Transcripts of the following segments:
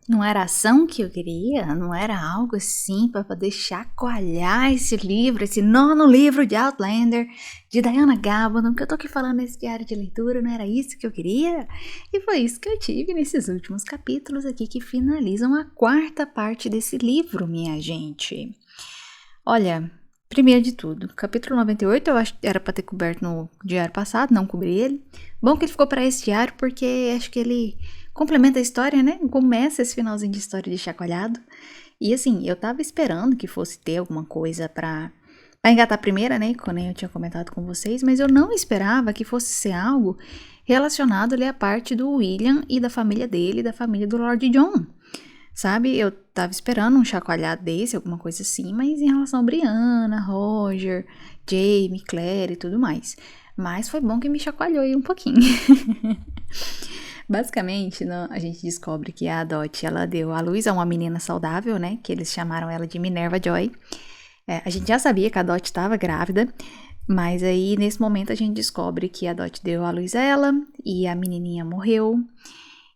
Não era ação que eu queria, não era algo assim para poder chacoalhar esse livro, esse nono livro de Outlander, de Diana Gabaldon, que eu tô aqui falando nesse diário de leitura, não era isso que eu queria? E foi isso que eu tive nesses últimos capítulos aqui que finalizam a quarta parte desse livro, minha gente. Olha, primeiro de tudo, capítulo 98 eu acho que era para ter coberto no diário passado, não cobri ele. Bom que ele ficou para esse diário porque acho que ele complementa a história, né? Começa esse finalzinho de história de chacoalhado. E assim, eu tava esperando que fosse ter alguma coisa pra engatar a primeira, né? Quando eu tinha comentado com vocês, mas eu não esperava que fosse ser algo relacionado ali à parte do William e da família dele, da família do Lord John. Sabe, eu tava esperando um chacoalhado desse, alguma coisa assim, mas em relação a Brianna, Roger, Jaime, Claire e tudo mais. Mas foi bom que me chacoalhou aí um pouquinho. Basicamente, a gente descobre que a Dot, ela deu à luz a uma menina saudável, né? Que eles chamaram ela de Minerva Joy. A gente já sabia que a Dot estava grávida, mas aí nesse momento a gente descobre que a Dot deu à luz a ela e a menininha morreu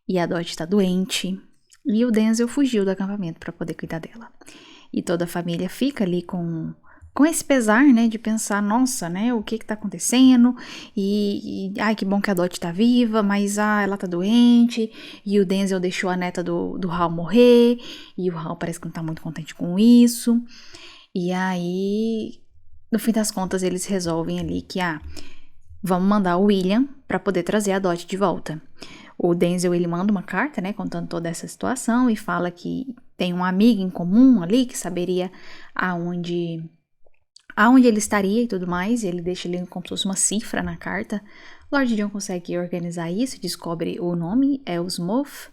e a Dot está doente e o Denzel fugiu do acampamento para poder cuidar dela. E toda a família fica ali com esse pesar, né, de pensar, nossa, né, o que tá acontecendo, ai, que bom que a Dot tá viva, mas, ela tá doente, e o Denzel deixou a neta do Hal morrer, e o Hal parece que não tá muito contente com isso, e aí, no fim das contas, eles resolvem ali que, vamos mandar o William pra poder trazer a Dot de volta. O Denzel, ele manda uma carta, né, contando toda essa situação, e fala que tem uma amiga em comum ali, que saberia aonde ele estaria e tudo mais, e ele deixa ali como se fosse uma cifra na carta. Lord John consegue organizar isso, descobre o nome, é os Moth,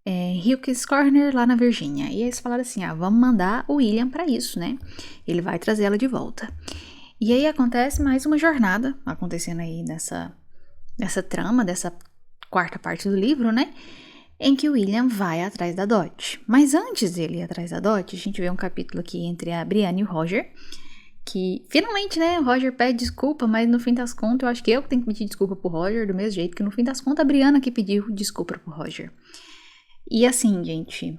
Hill's Corner, lá na Virgínia. E eles falaram assim, vamos mandar o William pra isso, né? Ele vai trazer ela de volta. E aí acontece mais uma jornada, acontecendo aí nessa trama, dessa quarta parte do livro, né? Em que o William vai atrás da Dot. Mas antes dele ir atrás da Dot, a gente vê um capítulo aqui entre a Brianna e o Roger, que finalmente, né, o Roger pede desculpa, mas no fim das contas eu acho que eu que tenho que pedir desculpa pro Roger, do mesmo jeito que no fim das contas a Brianna que pediu desculpa pro Roger. E assim, gente,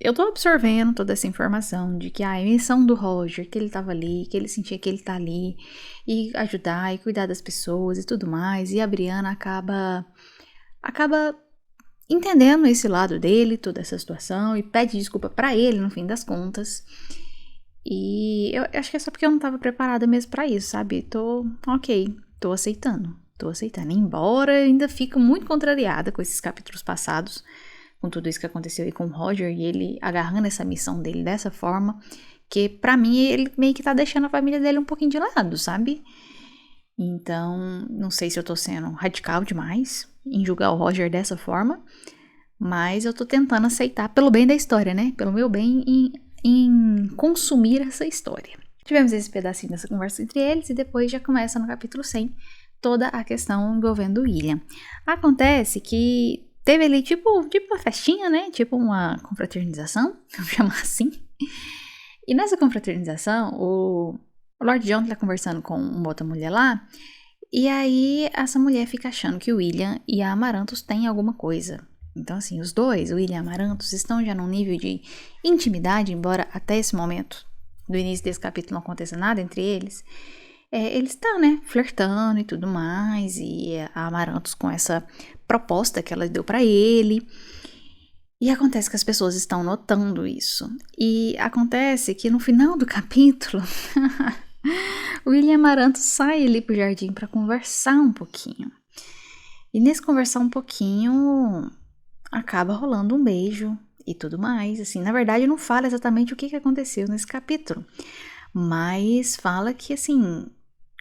eu tô absorvendo toda essa informação de que a missão do Roger, que ele tava ali, que ele sentia que ele tá ali, e ajudar e cuidar das pessoas e tudo mais, e a Brianna acaba entendendo esse lado dele, toda essa situação, e pede desculpa pra ele no fim das contas. E eu acho que é só porque eu não tava preparada mesmo pra isso, sabe? Tô aceitando. Embora eu ainda fico muito contrariada com esses capítulos passados, com tudo isso que aconteceu aí com o Roger e ele agarrando essa missão dele dessa forma, que pra mim ele meio que tá deixando a família dele um pouquinho de lado, sabe? Então, não sei se eu tô sendo radical demais em julgar o Roger dessa forma, mas eu tô tentando aceitar pelo bem da história, né? Pelo meu bem em consumir essa história. Tivemos esse pedacinho dessa conversa entre eles e depois já começa no capítulo 100 toda a questão envolvendo o William. Acontece que teve ali tipo uma festinha, né? Tipo uma confraternização, vamos chamar assim. E nessa confraternização, o Lord John tá conversando com uma outra mulher lá, e aí essa mulher fica achando que o William e a Amaranthus têm alguma coisa. Então, assim, os dois, o William e a Amaranthus, estão já num nível de intimidade, embora até esse momento, do início desse capítulo, não aconteça nada entre eles. Eles estão, né, flertando e tudo mais, e a Amaranthus com essa proposta que ela deu pra ele. E acontece que as pessoas estão notando isso. E acontece que no final do capítulo, o William e a Amaranthus saem ali pro jardim pra conversar um pouquinho. E nesse conversar um pouquinho, acaba rolando um beijo e tudo mais. Assim, na verdade, não fala exatamente o que aconteceu nesse capítulo, mas fala que, assim,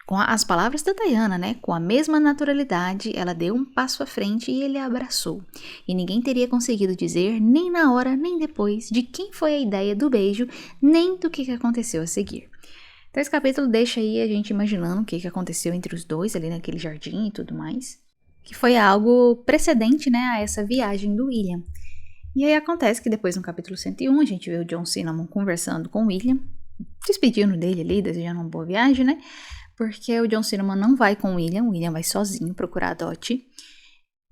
com as palavras da Diana, né, com a mesma naturalidade, ela deu um passo à frente e ele a abraçou. E ninguém teria conseguido dizer, nem na hora, nem depois, de quem foi a ideia do beijo, nem do que aconteceu a seguir. Então, esse capítulo deixa aí a gente imaginando o que aconteceu entre os dois ali naquele jardim e tudo mais, que foi algo precedente, né, a essa viagem do William. E aí acontece que depois no capítulo 101 a gente vê o John Cinnamon conversando com o William, despedindo dele ali, desejando uma boa viagem, né, porque o John Cinnamon não vai com o William vai sozinho procurar a Dot.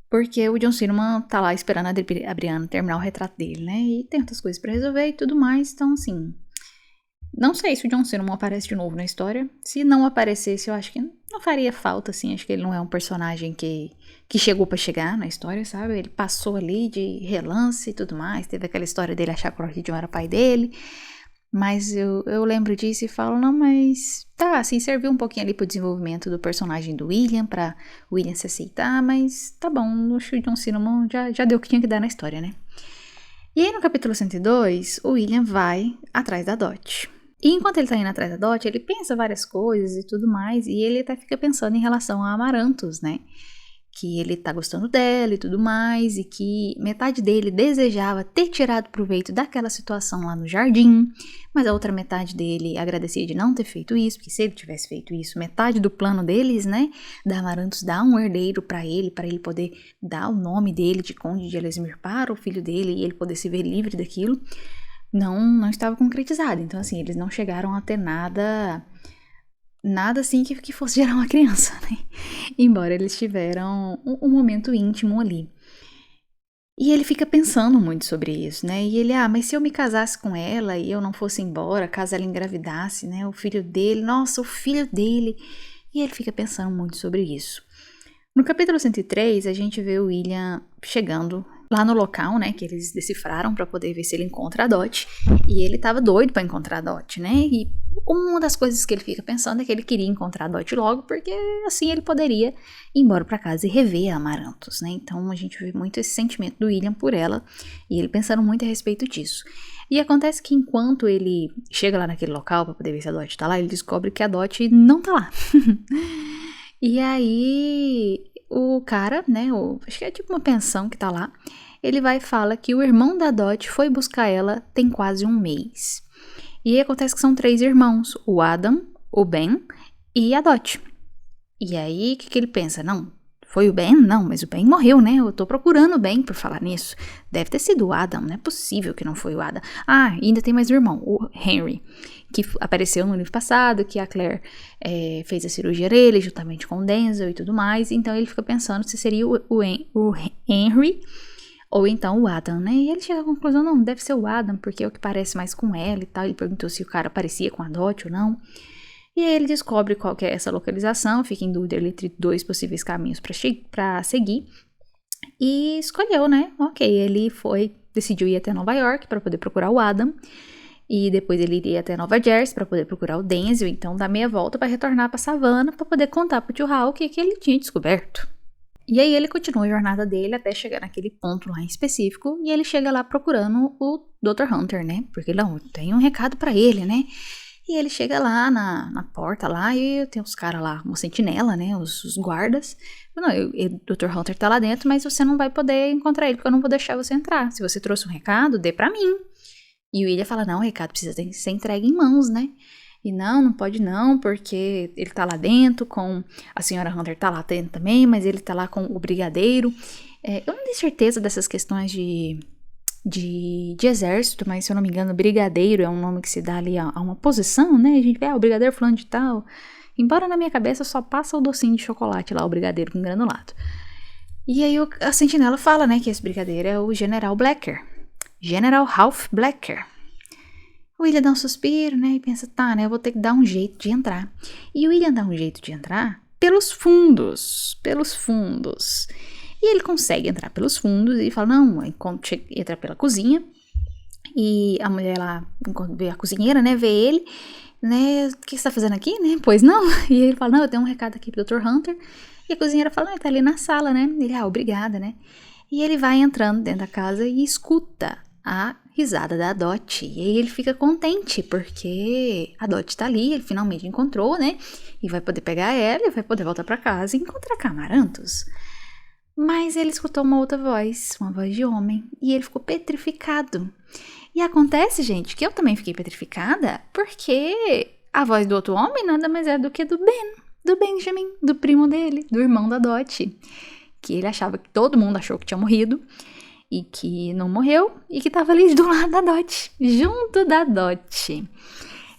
Porque o John Cinnamon tá lá esperando a Brianna terminar o retrato dele, né? E tem outras coisas pra resolver e tudo mais. Então, assim, não sei se o John Cinnamon aparece de novo na história. Se não aparecesse, eu acho que não faria falta, assim. Acho que ele não é um personagem que chegou pra chegar na história, sabe? Ele passou ali de relance e tudo mais. Teve aquela história dele achar que o Lord John era pai dele. Mas eu lembro disso e falo, não, mas tá, assim, serviu um pouquinho ali pro desenvolvimento do personagem do William, pra William se aceitar, mas tá bom, acho que o John Cinnamon já deu o que tinha que dar na história, né? E aí no capítulo 102, o William vai atrás da Dot. E enquanto ele tá indo atrás da Dot, ele pensa várias coisas e tudo mais, e ele até fica pensando em relação a Amaranthus, né? Que ele tá gostando dela e tudo mais, e que metade dele desejava ter tirado proveito daquela situação lá no jardim, mas a outra metade dele agradecia de não ter feito isso, porque se ele tivesse feito isso, metade do plano deles, né, da Amaranthus dar um herdeiro para ele poder dar o nome dele de Conde de Elesmere para o filho dele e ele poder se ver livre daquilo, não estava concretizado. Então, assim, eles não chegaram a ter nada assim que fosse gerar uma criança, né? Embora eles tiveram um momento íntimo ali. E ele fica pensando muito sobre isso, né? E ele, mas se eu me casasse com ela e eu não fosse embora, caso ela engravidasse, né? O filho dele, nossa, o filho dele. E ele fica pensando muito sobre isso. No capítulo 103, a gente vê o William chegando lá no local, né, que eles decifraram para poder ver se ele encontra a Dot, e ele tava doido para encontrar a Dot, né, e uma das coisas que ele fica pensando é que ele queria encontrar a Dot logo, porque assim ele poderia ir embora para casa e rever a Amaranthus, né, então a gente vê muito esse sentimento do William por ela, e ele pensando muito a respeito disso. E acontece que enquanto ele chega lá naquele local para poder ver se a Dot tá lá, ele descobre que a Dot não tá lá. E aí, o cara, né, acho que é tipo uma pensão que tá lá, ele vai e fala que o irmão da Dot foi buscar ela tem quase um mês. E aí acontece que são 3 irmãos, o Adam, o Ben e a Dot. E aí, o que ele pensa? Não, foi o Ben? Não, mas o Ben morreu, né? Eu tô procurando o Ben por falar nisso. Deve ter sido o Adam, não é possível que não foi o Adam. E ainda tem mais um irmão, o Henry, que apareceu no livro passado, que a Claire fez a cirurgia dele, juntamente com o Denzel e tudo mais. Então ele fica pensando se seria o Henry ou então o Adam, né? E ele chega à conclusão, não, deve ser o Adam, porque é o que parece mais com ela e tal. Ele perguntou se o cara parecia com a Dot ou não. E aí ele descobre qual que é essa localização, fica em dúvida entre 2 possíveis caminhos para seguir. E escolheu, né? Ok, ele decidiu ir até Nova York para poder procurar o Adam. E depois ele iria até Nova Jersey para poder procurar o Denzel. Então dá meia volta para retornar para Savannah para poder contar pro tio Hal o que ele tinha descoberto. E aí ele continua a jornada dele até chegar naquele ponto lá em específico. E ele chega lá procurando o Dr. Hunter, né? Porque não, tem um recado para ele, né? E ele chega lá na porta lá e tem os caras lá, uma sentinela, né, os guardas. Não, o Dr. Hunter tá lá dentro, mas você não vai poder encontrar ele porque eu não vou deixar você entrar. Se você trouxe um recado, dê pra mim. E o William fala, não, o recado precisa ser entregue em mãos, né? E não pode não, porque ele tá lá dentro com... A senhora Hunter tá lá dentro também, mas ele tá lá com o brigadeiro. Eu não tenho certeza dessas questões de exército, mas se eu não me engano, brigadeiro é um nome que se dá ali a uma posição, né? A gente vê, o brigadeiro fulano de tal. Embora na minha cabeça só passa o docinho de chocolate lá, o brigadeiro com granulado. E aí a sentinela fala, né, que esse brigadeiro é o General Blacker. General Ralph Blacker. O William dá um suspiro, né, e pensa, tá, né, eu vou ter que dar um jeito de entrar. E o William dá um jeito de entrar pelos fundos. E ele consegue entrar pelos fundos e fala, não, entra pela cozinha. E a mulher lá, vê a cozinheira, né, vê ele, né, o que você tá fazendo aqui, né, pois não. E ele fala, não, eu tenho um recado aqui pro Dr. Hunter. E a cozinheira fala, ele tá ali na sala, né. Ele, obrigada, né. E ele vai entrando dentro da casa e escuta a risada da Dot. E aí ele fica contente, porque a Dot tá ali, ele finalmente encontrou, né, e vai poder pegar ela e vai poder voltar pra casa e encontrar a Amaranthus. Mas ele escutou uma outra voz, uma voz de homem, e ele ficou petrificado. E acontece, gente, que eu também fiquei petrificada, porque a voz do outro homem nada mais é do que do Benjamin, do primo dele, do irmão da Dot, que ele achava que todo mundo achou que tinha morrido, e que não morreu, e que tava ali do lado da Dot, junto da Dot.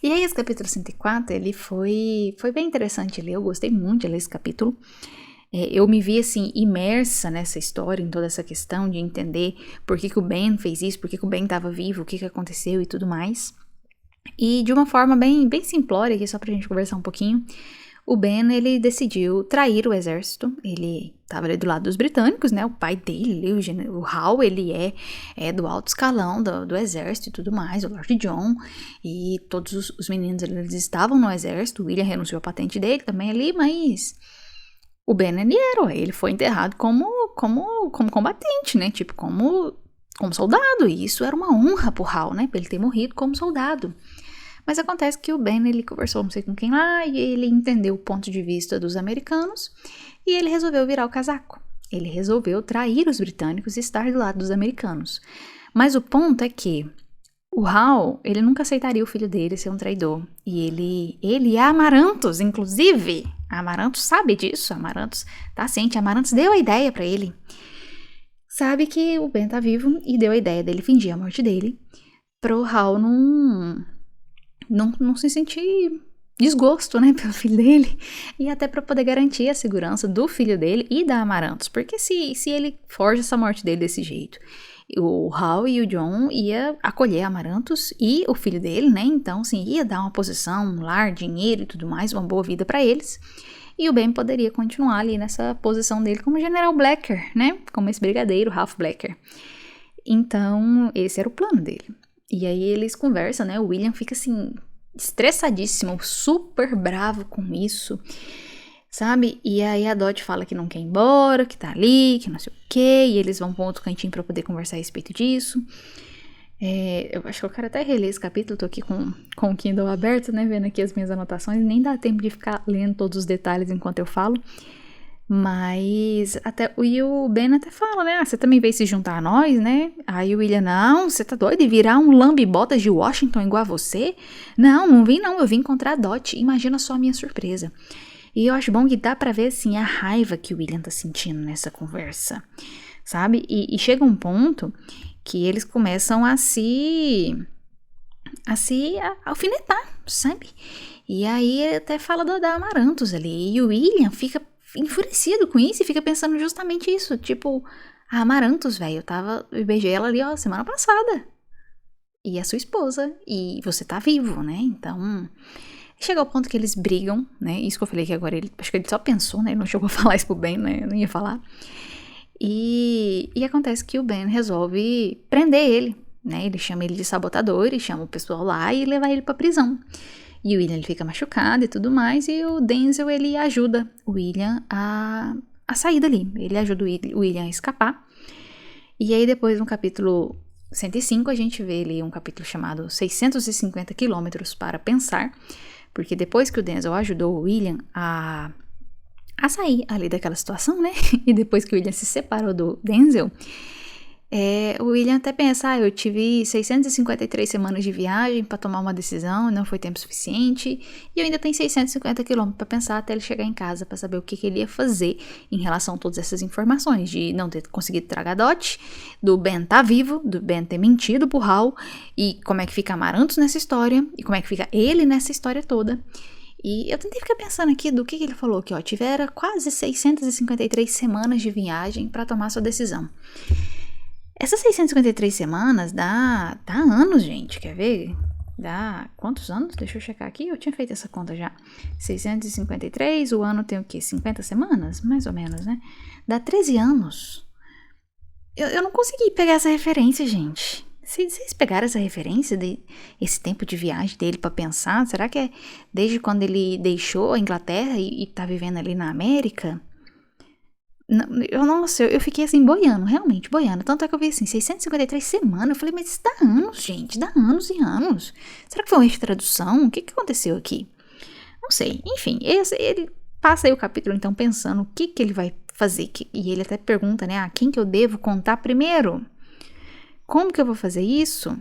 E aí esse capítulo 104, ele foi bem interessante ler, eu gostei muito de ler esse capítulo. Eu me vi, assim, imersa nessa história, em toda essa questão de entender por que o Ben fez isso, por que o Ben estava vivo, o que aconteceu e tudo mais. E de uma forma bem, bem simplória, aqui só pra gente conversar um pouquinho, o Ben, ele decidiu trair o exército. Ele estava ali do lado dos britânicos, né? O pai dele, o Hal, ele é do alto escalão do exército e tudo mais, o Lord John. E todos os meninos, eles estavam no exército. O William renunciou à patente dele também ali, mas o Ben, ele foi enterrado como combatente, né? Tipo, como soldado. E isso era uma honra pro Hal, né? Pra ele ter morrido como soldado. Mas acontece que o Ben, ele conversou não sei com quem lá, e ele entendeu o ponto de vista dos americanos, e ele resolveu virar o casaco. Ele resolveu trair os britânicos e estar do lado dos americanos. Mas o ponto é que o Hal, ele nunca aceitaria o filho dele ser um traidor. E ele e a Amarantos, inclusive, a Amarantos sabe disso, a Amarantos tá ciente, a Amarantos deu a ideia pra ele. Sabe que o Ben tá vivo e deu a ideia dele fingir a morte dele, pro Hal não se sentir desgosto, né, pelo filho dele, e até para poder garantir a segurança do filho dele e da Amarantos, porque se ele forja essa morte dele desse jeito, o Hal e o John ia acolher a Amarantos e o filho dele, né, então, assim, ia dar uma posição, um lar, dinheiro e tudo mais, uma boa vida para eles, e o Ben poderia continuar ali nessa posição dele como General Blacker, né, como esse brigadeiro Ralph Blacker. Então, esse era o plano dele. E aí eles conversam, né? O William fica assim, estressadíssimo, super bravo com isso, sabe? E aí a Dot fala que não quer ir embora, que tá ali, que não sei o quê, e eles vão pra um outro cantinho pra poder conversar a respeito disso. Eu acho que eu quero até reler esse capítulo, tô aqui com o Kindle aberto, né? Vendo aqui as minhas anotações, nem dá tempo de ficar lendo todos os detalhes enquanto eu falo. Mas o Ben até fala, né? Você também veio se juntar a nós, né? Aí o William, não, você tá doido de virar um lambe-botas de Washington igual a você? Não vim não, eu vim encontrar a Dot. Imagina só a minha surpresa. E eu acho bom que dá pra ver, assim, a raiva que o William tá sentindo nessa conversa, sabe? E chega um ponto que eles começam a se alfinetar, sabe? E aí ele até fala da Amarantos ali. E o William fica enfurecido com isso e fica pensando justamente isso. Tipo, a Amarantos, velho, eu beijei ela ali, ó, semana passada. E é sua esposa. E você tá vivo, né? Então, chega ao ponto que eles brigam, né? Isso que eu falei que agora acho que ele só pensou, né? Ele não chegou a falar isso pro Ben, né? Eu não ia falar. E acontece que o Ben resolve prender ele, né? Ele chama ele de sabotador, e chama o pessoal lá e leva ele pra prisão. E o William, ele fica machucado e tudo mais, e o Denzel, ele ajuda o William a sair dali. Ele ajuda o William a escapar. E aí depois, no capítulo 105, a gente vê ali um capítulo chamado 650 quilômetros para pensar, porque depois que o Denzel ajudou o William a sair ali daquela situação, né? E depois que o William se separou do Denzel, o William até pensa, eu tive 653 semanas de viagem para tomar uma decisão, não foi tempo suficiente, e eu ainda tenho 650 quilômetros para pensar até ele chegar em casa, para saber o que ele ia fazer em relação a todas essas informações, de não ter conseguido tragar Dot, do Ben tá vivo, do Ben ter mentido pro Hal, e como é que fica Amarantos nessa história, e como é que fica ele nessa história toda. E eu tentei ficar pensando aqui do que ele falou aqui, ó, tivera quase 653 semanas de viagem para tomar sua decisão. Essas 653 semanas dá anos, gente, quer ver? Dá quantos anos? Deixa eu checar aqui, eu tinha feito essa conta já. 653, o ano tem o quê? 50 semanas? Mais ou menos, né? Dá 13 anos. Eu não consegui pegar essa referência, gente. Vocês pegaram essa referência esse tempo de viagem dele pra pensar? Será que é desde quando ele deixou a Inglaterra e tá vivendo ali na América? Eu fiquei assim, boiando, realmente, boiando. Tanto é que eu vi assim, 653 semanas. Eu falei, mas isso dá anos, gente, dá anos e anos. Será que foi uma erro de tradução? O que aconteceu aqui? Não sei. Enfim, ele passa aí o capítulo, então, pensando o que ele vai fazer. E ele até pergunta, né, a quem que eu devo contar primeiro? Como que eu vou fazer isso?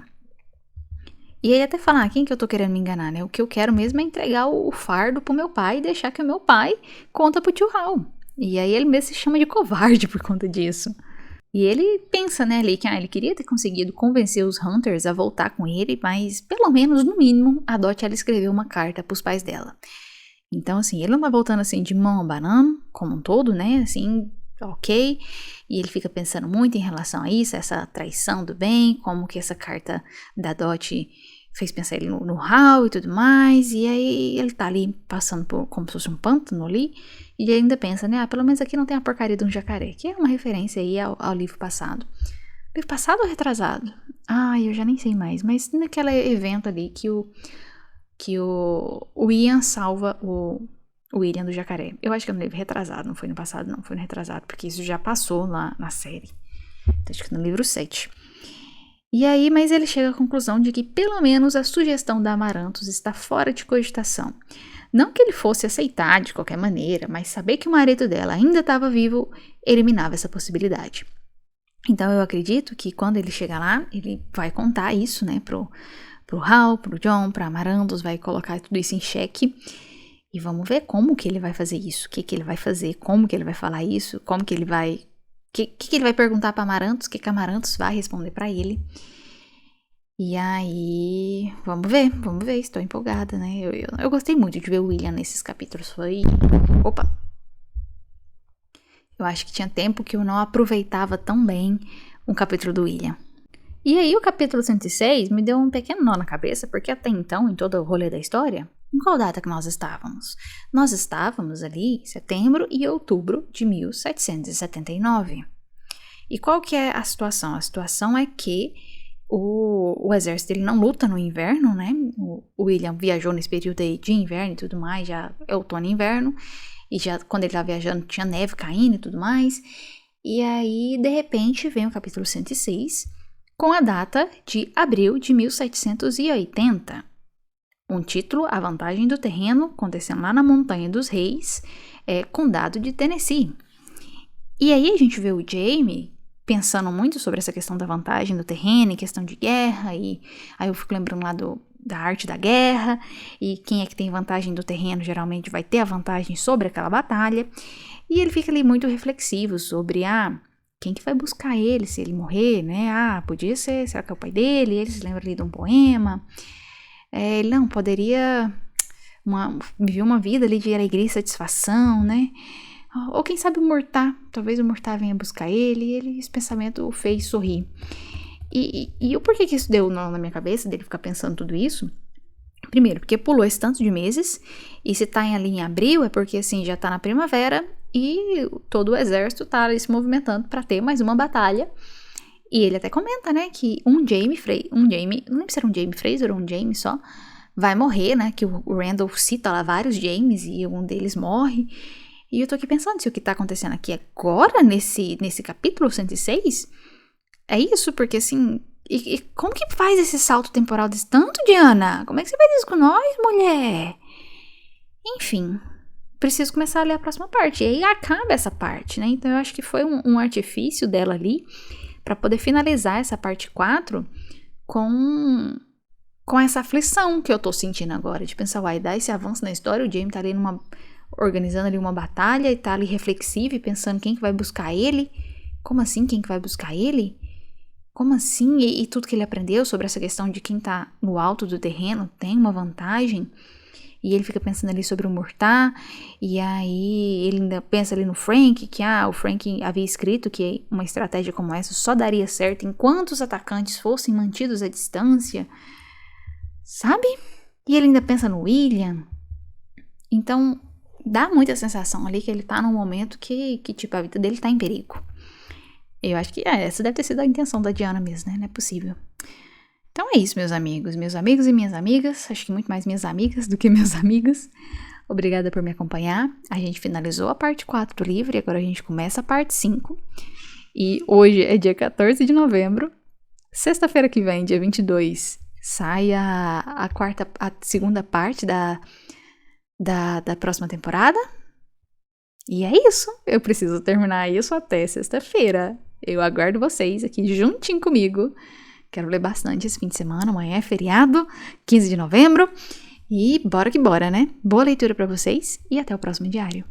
E aí até falar, quem que eu tô querendo me enganar, né? O que eu quero mesmo é entregar o fardo pro meu pai e deixar que o meu pai conta pro tio Hal. E aí ele mesmo se chama de covarde por conta disso. E ele pensa, né, ali que ele queria ter conseguido convencer os Hunters a voltar com ele, mas pelo menos, no mínimo, a Dot, ela escreveu uma carta pros pais dela. Então, assim, ele não tá voltando, assim, de mão abanando, como um todo, né, assim, ok, e ele fica pensando muito em relação a isso, essa traição do bem, como que essa carta da Dot fez pensar ele no Hal e tudo mais, e aí ele tá ali passando por como se fosse um pântano ali, e ele ainda pensa, né, pelo menos aqui não tem a porcaria de um jacaré, que é uma referência aí ao livro passado. Livro passado ou retrasado? Eu já nem sei mais, mas naquele evento ali que o Ian salva o William do jacaré. Eu acho que é no livro retrasado, não foi no passado não, foi no retrasado, porque isso já passou lá na série. Então, acho que no livro 7. E aí, mas ele chega à conclusão de que pelo menos a sugestão da Amarantos está fora de cogitação. Não que ele fosse aceitar de qualquer maneira, mas saber que o marido dela ainda estava vivo eliminava essa possibilidade. Então eu acredito que quando ele chegar lá, ele vai contar isso, né, pro Hal, pro John, pra Amarantos, vai colocar tudo isso em xeque. E vamos ver como que ele vai fazer isso, o que ele vai fazer, como que ele vai falar isso, como que ele vai... O que ele vai perguntar pra Amarantos, o que Amarantos vai responder pra ele. E aí, vamos ver, estou empolgada, né? Eu gostei muito de ver o William nesses capítulos, Opa! Eu acho que tinha tempo que eu não aproveitava tão bem um capítulo do William. E aí o capítulo 106 me deu um pequeno nó na cabeça, porque até então, em todo o rolê da história, em qual data que nós estávamos? Nós estávamos ali em setembro e outubro de 1779. E qual que é a situação? A situação é que o exército ele não luta no inverno, né? O William viajou nesse período aí de inverno e tudo mais, já é outono e inverno, e já quando ele estava viajando tinha neve caindo e tudo mais. E aí, de repente, vem o capítulo 106, com a data de abril de 1780. Um título, A Vantagem do Terreno, acontecendo lá na Montanha dos Reis, condado de Tennessee. E aí a gente vê o Jaime pensando muito sobre essa questão da vantagem do terreno, e questão de guerra, e aí eu fico lembrando lá da arte da guerra, e quem é que tem vantagem do terreno geralmente vai ter a vantagem sobre aquela batalha, e ele fica ali muito reflexivo sobre, quem que vai buscar ele se ele morrer, né, podia ser, será que é o pai dele? Ele se lembra ali de um poema, ele não, poderia viver uma vida ali de alegria e satisfação, né, ou quem sabe o Murtá, talvez o Murtá venha buscar ele, e esse pensamento o fez sorrir. E o porquê que isso deu nó na minha cabeça, dele ficar pensando tudo isso? Primeiro, porque pulou esse tanto de meses, e se tá ali em abril, é porque assim, já tá na primavera, e todo o exército tá ali se movimentando pra ter mais uma batalha. E ele até comenta, né, que um Jaime, não lembro se era um Jaime Fraser ou um Jaime só, vai morrer, né, que o Randall cita lá vários James, e um deles morre. E eu tô aqui pensando se o que tá acontecendo aqui agora, nesse capítulo 106, é isso, porque assim, e como que faz esse salto temporal desse tanto, Diana? Como é que você faz isso com nós, mulher? Enfim, preciso começar a ler a próxima parte, e aí acaba essa parte, né? Então eu acho que foi um artifício dela ali, pra poder finalizar essa parte 4 com essa aflição que eu tô sentindo agora, de pensar, dá esse avanço na história, o Jaime tá ali organizando ali uma batalha e tá ali reflexivo e pensando quem que vai buscar ele. Como assim, quem que vai buscar ele? Como assim? E tudo que ele aprendeu sobre essa questão de quem tá no alto do terreno tem uma vantagem. E ele fica pensando ali sobre o Murtá. E aí ele ainda pensa ali no Frank, que o Frank havia escrito que uma estratégia como essa só daria certo enquanto os atacantes fossem mantidos à distância. Sabe? E ele ainda pensa no William. Então dá muita sensação ali que ele tá num momento que tipo, a vida dele tá em perigo. Eu acho que essa deve ter sido a intenção da Diana mesmo, né? Não é possível. Então é isso, meus amigos e minhas amigas. Acho que muito mais minhas amigas do que meus amigos. Obrigada por me acompanhar. A gente finalizou a parte 4 do livro e agora a gente começa a parte 5. E hoje é dia 14 de novembro. Sexta-feira que vem, dia 22, sai a segunda parte da próxima temporada. E é isso. Eu preciso terminar isso até sexta-feira. Eu aguardo vocês aqui juntinho comigo. Quero ler bastante esse fim de semana. Amanhã é feriado, 15 de novembro. E bora que bora, né? Boa leitura pra vocês e até o próximo diário.